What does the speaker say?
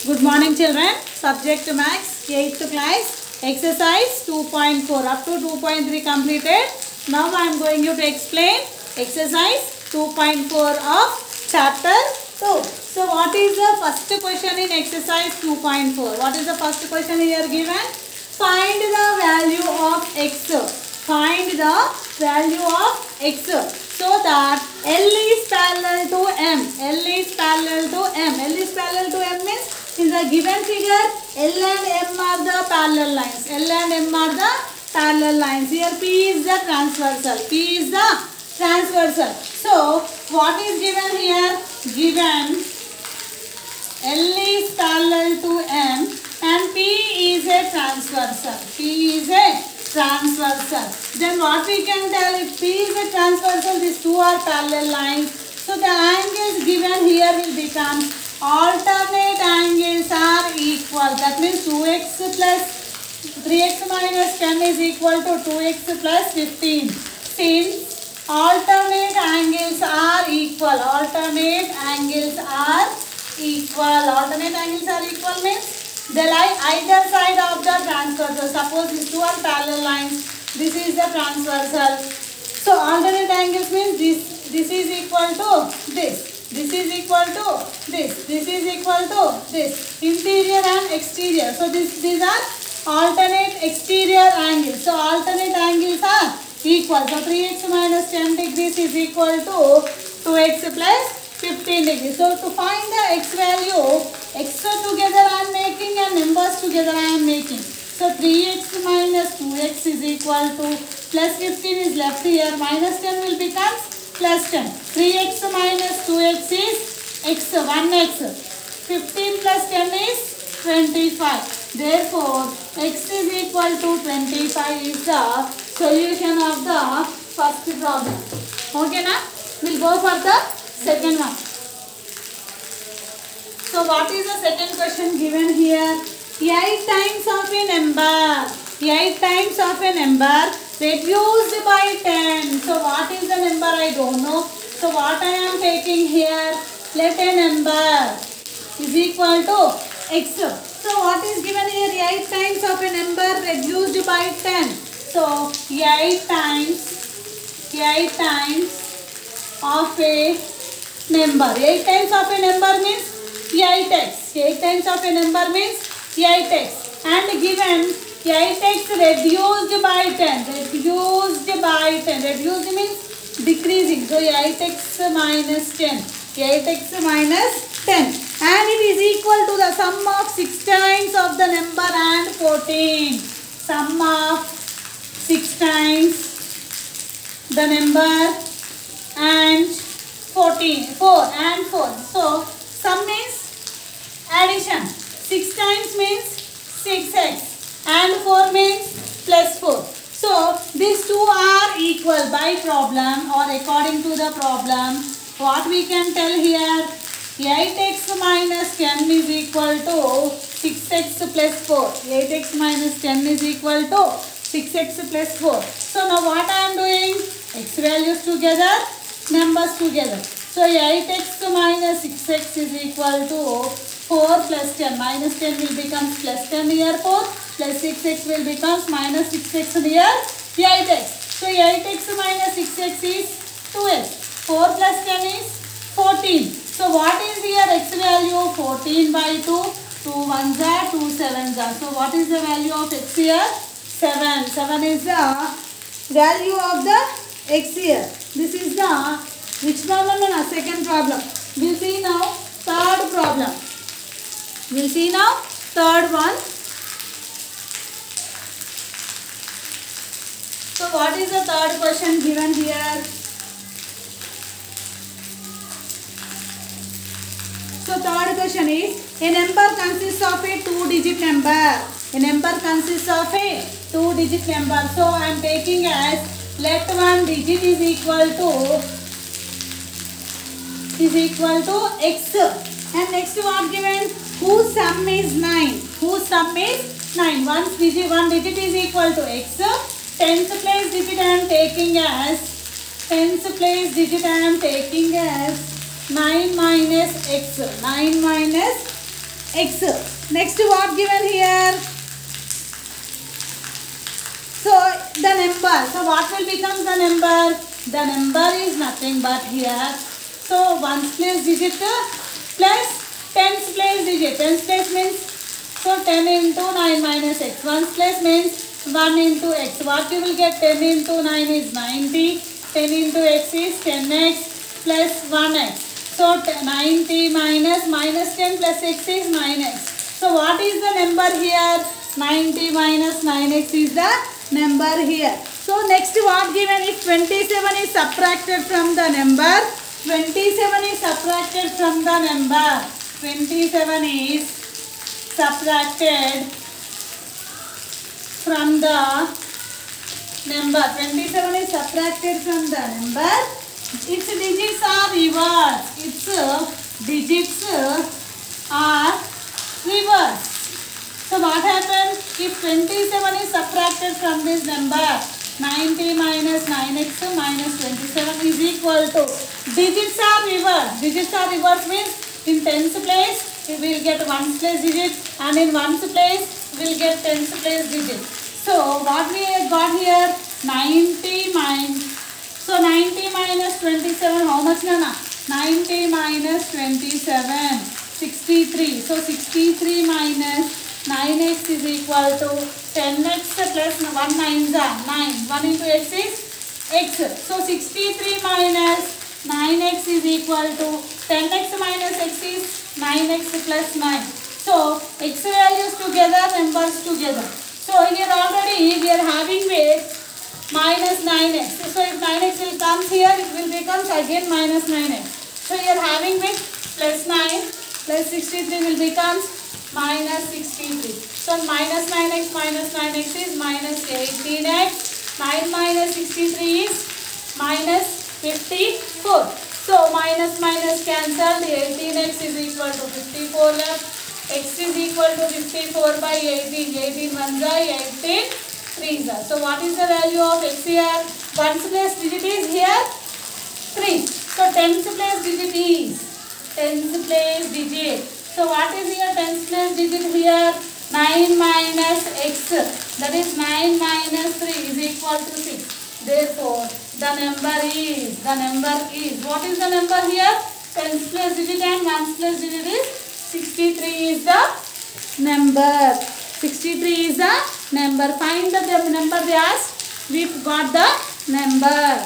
Good morning children. Subject Max 8th class. Exercise 2.4 up to 2.3 completed. Now I am going you to explain exercise 2.4 of chapter 2. So what is the first question in exercise 2.4? What is the first question here given? Find the value of x. Find the value of x so that L is parallel to M. L is parallel to M. L is parallel to M means in the given figure L and M are the parallel lines. L and M are the parallel lines. Here P is the transversal. P is the transversal. So what is given here? Given L is parallel to M and P is a transversal. P is a transversal. Then what we can tell, if P is a transversal, these two are parallel lines. So the angles given here will become alternate angles are equal. That means 2x plus 3x minus 10 is equal to 2x plus 15. Since alternate angles are equal. Alternate angles are equal. Alternate angles are equal means they lie either side of the transversal. Suppose these two are parallel lines. This is the transversal. So alternate angles means this is equal to this. This is equal to this. This is equal to this. Interior and exterior. So these are alternate exterior angles. So alternate angles are equal. So 3x minus 10 degrees is equal to 2x plus 15 degrees. So to find the x value, x together I am making and numbers together I am making. So 3x minus 2x is equal to plus 15 is left here. Minus 10 will become plus 10. 3x minus 2x is x, 1x. 15 plus 10 is 25. Therefore, x is equal to 25 is the solution of the first problem. Okay na? We'll go for the second one. So what is the second question given here? 8 times of a number. 8 times of a number reduced by 10. So what is the number? I don't know. So what I am taking here? Let a number is equal to x. So what is given here? 8 times of a number reduced by 10. So 8 times of a number. 8 times of a number means 8x. 8 times of a number means 8x. And given 8x reduced by 10. Reduced by 10. Reduced means decreasing. So 8x minus 10. 8x minus 10. And it is equal to the sum of 6 times of the number and 14. Sum of 6 times the number and 14. 4 and 4. So sum means addition. 6 times means 6x. And 4 means plus 4. So these two are equal by problem or according to the problem. What we can tell here? 8x minus 10 is equal to 6x plus 4. 8x minus 10 is equal to 6x plus 4. So now what I am doing? X values together, numbers together. So 8x minus 6x is equal to 4 plus 10. Minus 10 will become plus 10 here 4. Plus 6x will become minus 6x here 8x. So 8x minus 6x is 2x. 4 plus 10 is 14. So what is here x value? 14 by 2. 2 1s are 2 7s are. So what is the value of x here? 7. 7 is the value of the x here. This is the which problem? No, second problem. We'll see now third problem. We'll see now third one. So what is the third question given here? So third question is a number consists of a 2-digit number. A number consists of a 2-digit number. So I am taking as let one digit is equal to x. And next what given? Whose sum is 9. Whose sum is 9. One digit is equal to x. 10th place digit I am taking as 9 minus x. 9 minus x. Next what given here? So the number. So what will become the number? The number is nothing but here. So ones place digit plus tens place digit. Tens place means so 10 into 9 minus x. Ones place means 1 into x. What you will get? 10 into 9 is 90. 10 into x is 10x plus 1x. So 90 minus 10 plus x is 9x. So what is the number here? 90 minus 9x is the number here. So next what given? If 27 is subtracted from the number, 27 is subtracted from the number, 27 is subtracted from the number, 27 is subtracted from the number, its digits are reversed, its digits are reversed. So what happens if 27 is subtracted from this number? 90 minus 9x minus 27 is equal to, digits are reversed. Digits are reversed means in tens place we will get ones place digit, and in ones place we will get tens place digit. So what we got here? 90 minus 27, how much Nana? 90 minus 27, 63. So 63 minus 9x is equal to 10x plus 1 9s are 9. 1 into x is x. So 63 minus 9x is equal to 10x minus x is 9x plus 9. So x values together, numbers together. So here already we are having with minus 9x. So if 9x will come here, it will become again minus 9x. So here having with plus 9 plus 63 will become minus 63. So minus 9x is minus 18x. 9 minus 63 is minus 54. So minus cancelled. 18x is equal to 54 left. X is equal to 54 by 18. 18 ones are 18 threes are. So what is the value of x here? Ones place digit is here 3. So tens place digit is tens place digit. So what is here? Tens place digit here 9 minus x, that is 9 minus 3 is equal to 6. Therefore the number is what is the number here? Tens place digit and ones place digit is 63 is the number. 63 is the number. Find the number they asked. We got the number.